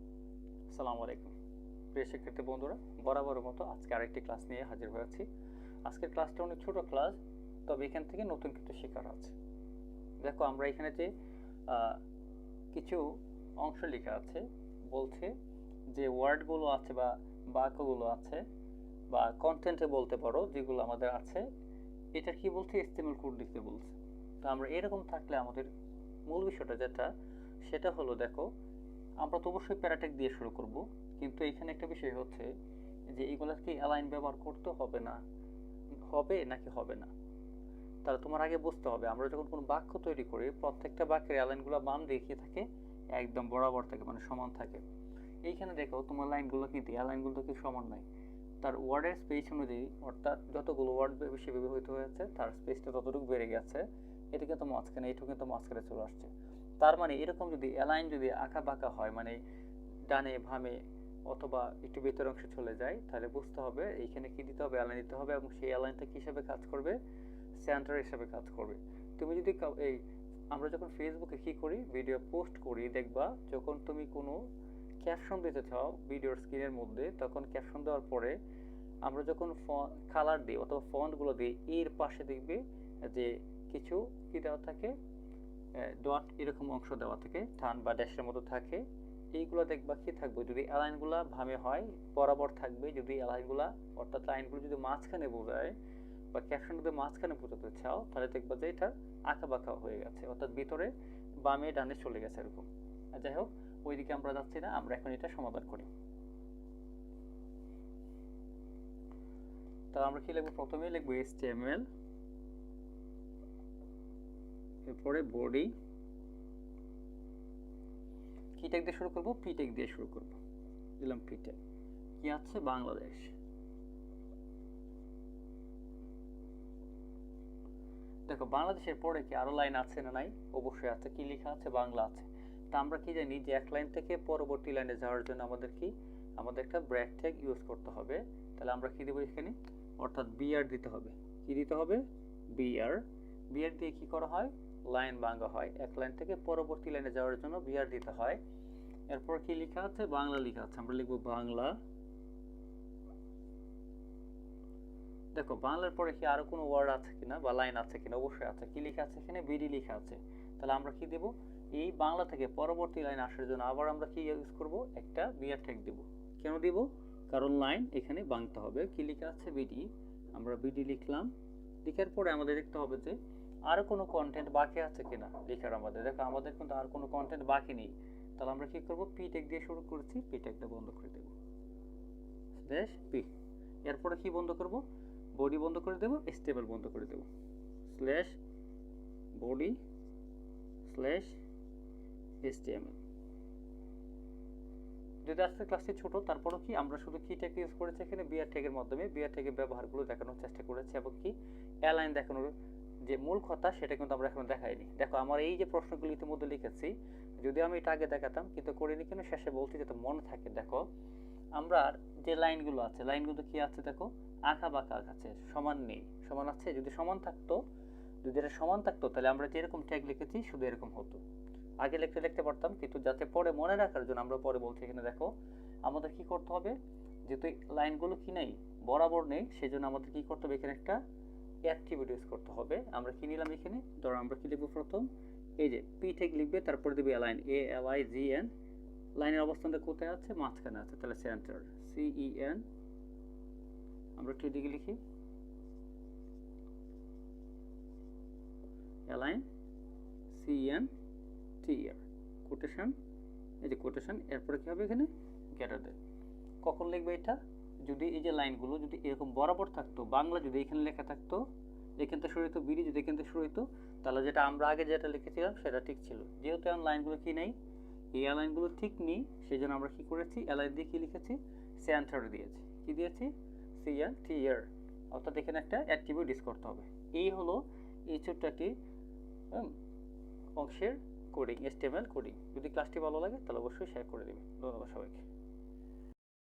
আসসালামু আলাইকুম প্রিয় শিক্ষার্থী বন্ধুরা, বরাবরের মতো আজকে আরেকটি ক্লাস নিয়ে হাজির হয়েছি। আজকের ক্লাসটা অনেক ছোট ক্লাস, তবে এখান থেকে নতুন কিছু শেখার আছে। দেখো, আমরা এখানে যে কিছু অংশ লেখা আছে, বলছে যে ওয়ার্ডগুলো আছে বা বাক্যগুলো আছে বা কন্টেন্টে বলতে পারো, যেগুলো আমাদের আছে, এটা কি বলছে, HTML কোড লিখতে বলছে। তো আমরা এরকম থাকলে আমাদের মূল বিষয়টা যেটা, সেটা হলো, দেখো, আমরা তো অবশ্যই প্যারাটেক দিয়ে শুরু করব, কিন্তু এখানে একটা বিষয় হচ্ছে যে এগুলো কি অ্যালাইন ব্যবহার করতে হবে না, হবে নাকি হবে না। তাহলে তোমার আগে বুঝতে হবে, আমরা যখন কোনো বাক্য তৈরি করি, প্রত্যেকটা বাক্যের অ্যালাইনগুলো বাম দিকে থাকে, একদম বরাবর থাকে, মানে সমান থাকে। এইখানে দেখো, তোমার লাইনগুলো কিন্তু অ্যালাইনগুলো কি সমান নাই, তার ওয়ার্ডের স্পেস অনুযায়ী, অর্থাৎ যতগুলো ওয়ার্ড বেশি ব্যবহৃত হয়েছে তার স্পেসটা ততটুকু বেড়ে গেছে। এটা কিন্তু মাঝখানে, এইটুকু কিন্তু মাঝখানে চলে আসছে। তার মানে এরকম যদি অ্যালাইন যদি আঁকা বাঁকা হয়, মানে ডানে বামে অথবা একটু ভেতর অংশে চলে যায়, তাহলে বুঝতে হবে এইখানে কি দিতে হবে, অ্যালাইন দিতে হবে, এবং সেই অ্যালাইনটা কি হিসাবে কাজ করবে, সেন্টার হিসাবে কাজ করবে। তুমি যদি এই আমরা যখন ফেসবুকে কি করি, ভিডিও পোস্ট করি, দেখবা যখন তুমি কোনো ক্যাপশন দিতে চাও ভিডিওর স্ক্রিনের মধ্যে, তখন ক্যাপশন দেওয়ার পরে আমরা যখন কালার দিই অথবা ফন্টগুলো দিই, এর পাশে দেখবে যে কিছু কি দেওয়া থাকে, ডট এরকম অংশ দেওয়া থাকে, টান বা ড্যাশের মতো থাকে। এইগুলো দেখবা কি থাকবে, যদি অ্যালাইনগুলা ভাবে হয় বরাবর থাকবে, যদি অ্যালাইনগুলা অর্থাৎ লাইনগুলো যদি মাঝখানে বোঝায় বা ক্যাপশন যদি মাঝখানে বোঝাতে চাও, তাহলে দেখবা যে এটা আঁকা বাঁকা হয়ে গেছে, অর্থাৎ ভিতরে বামে ডানে চলে গেছে এরকম। যাই হোক, ওইদিকে আমরা যাচ্ছি না, আমরা এখন এটা সমাধান করি। তা আমরা কি লিখবো, প্রথমেই লিখবো HTML, এরপরে বডি, কি ট্যাগ দিয়ে শুরু করবো, পি ট্যাগ দিয়ে শুরু করবো, দিলাম পি ট্যাগ। কি আছে, বাংলাদেশ। দেখো, বাংলাদেশের পরে কি আরো লাইন আছে না নাই, অবশ্যই আছে। কি লেখা আছে, বাংলা আছে। তা আমরা কি জানি যে এক লাইন থেকে পরবর্তী লাইনে যাওয়ার জন্য আমাদের কি, আমাদের একটা ব্র্যাকেট ট্যাগ ইউজ করতে হবে। তাহলে আমরা কি দেবো এখানে, অর্থাৎ বিআর দিতে হবে। কি দিতে হবে, বিআর। বিআর দিয়ে কি করা হয়, লাইন ভাঙা হয়, এক লাইন থেকে পরবর্তী লাইনে যাওয়ার জন্য বিআর দিতে হয়। এরপর কি লেখা আছে, বাংলা লেখা আছে, আমরা লিখবো বাংলা। দেখো, বাংলার পরে কি আরো কোনো ওয়ার্ড আছে কিনা বা লাইন আছে কিনা, অবশ্যই আছে। কি লেখা আছে এখানে, বিডি লেখা আছে। তাহলে আমরা কি দেব, এই বাংলা থেকে পরবর্তী লাইন আসার জন্য আবার আমরা কি ইউজ করব, একটা বিআর ট্যাগ দেব। কেন দিব, কারণ লাইন এখানে ভাঙতে হবে। কি লেখা আছে, বিডি, আমরা বিডি লিখলাম। লেখার পরে আমাদের দেখতে হবে যে আর কোনো কন্টেন্ট বাকি আছে কিনা লেখার। আমাদের দেখো, আমাদের কিন্তু আর কোনো কন্টেন্ট বাকি নেই। তাহলে আমরা কি করব, পি ট্যাগ দিয়ে শুরু করেছি, পি ট্যাগটা বন্ধ করে দেব, স্ল্যাশ পি। এরপরে কি বন্ধ করব, বডি বন্ধ করে দেব, স্টেবল বন্ধ করে দেব, স্ল্যাশ বডি স্ল্যাশ HTML। যদি আজকের ক্লাসটি ছোট, তারপরও কি আমরা শুধু কি ট্যাগ ইউজ করেছি এখানে, বিআর ট্যাগের মাধ্যমে বিআর ট্যাগের ব্যবহারগুলো দেখানোর চেষ্টা করেছি, এবং কি অ্যালাইন দেখানোর যে মূল কথা সেটা কিন্তু আমরা এখন দেখাইনি। দেখো, আমার এই যে প্রশ্নগুলো ইতিমধ্যে লিখেছি, যদি আমি এটা আগে দেখাতাম, কিন্তু করিনি কেন, শেষে বলছি যাতে মনে থাকে। দেখো, আমরা যে লাইনগুলো আছে, লাইনগুলো কি আছে, দেখো, আঁকা বাঁকা আছে, সমান নেই। সমান আছে, যদি সমান থাকতো, যদি এটা সমান থাকতো, তাহলে আমরা যেরকম ট্যাগ লিখেছি শুধু এরকম হতো, আগে লিখতে পারতাম। কিন্তু যাতে পরে মনে রাখার জন্য আমরা পরে বলছি, এখানে দেখো আমাদের কি করতে হবে, যেহেতু লাইনগুলো কি নেই, বরাবর নেই, সেই জন্য আমাদের কি করতে হবে, এখানে একটা অ্যাট্রিবিউট ইউজ করতে হবে। আমরা কি নিলাম এখানে, ধরো আমরা কি লিখবো, প্রথম এই যে পি ট্যাগ লিখবে, তারপরে দিবে অ্যালাইন, ALIGN। লাইনের অবস্থানটা কোথায় আছে, মাঝখানে আছে, তাহলে সেন্টার, CEN। আমরা একটু এদিকে লিখি, অ্যালাইন, CEN, TR, কোটেশন, এই যে কোটেশন। এরপরে কি হবে, এখানে গ্রেটার দেন। কখন লিখবে এটা, যদি এই যে লাইনগুলো যদি এরকম বরাবর থাকতো, বাংলা যদি এখানে লেখা থাকতো, এখান থেকে শুরু হতো, বিডি যদি এখান থেকে শুরু হতো, তাহলে যেটা আমরা আগে যেটা লিখেছিলাম সেটা ঠিক ছিল। যেহেতু এখন লাইনগুলো কি নেই, এই লাইনগুলো ঠিক নেই, সেই জন্য আমরা কি করেছি, অ্যালাইন দিয়ে কি লিখেছি, সেন্টার দিয়েছি। কি দিয়েছি, CEN, TR, অর্থাৎ এখানে একটা অ্যাট্রিবিউট ইউজ করতে হবে। এই হলো এই ছোট্ট একটি অংশের কোডিং, HTML কোডিং। যদি ক্লাসটি ভালো লাগে তাহলে অবশ্যই শেয়ার করে দেবেন। ধন্যবাদ সবাইকে।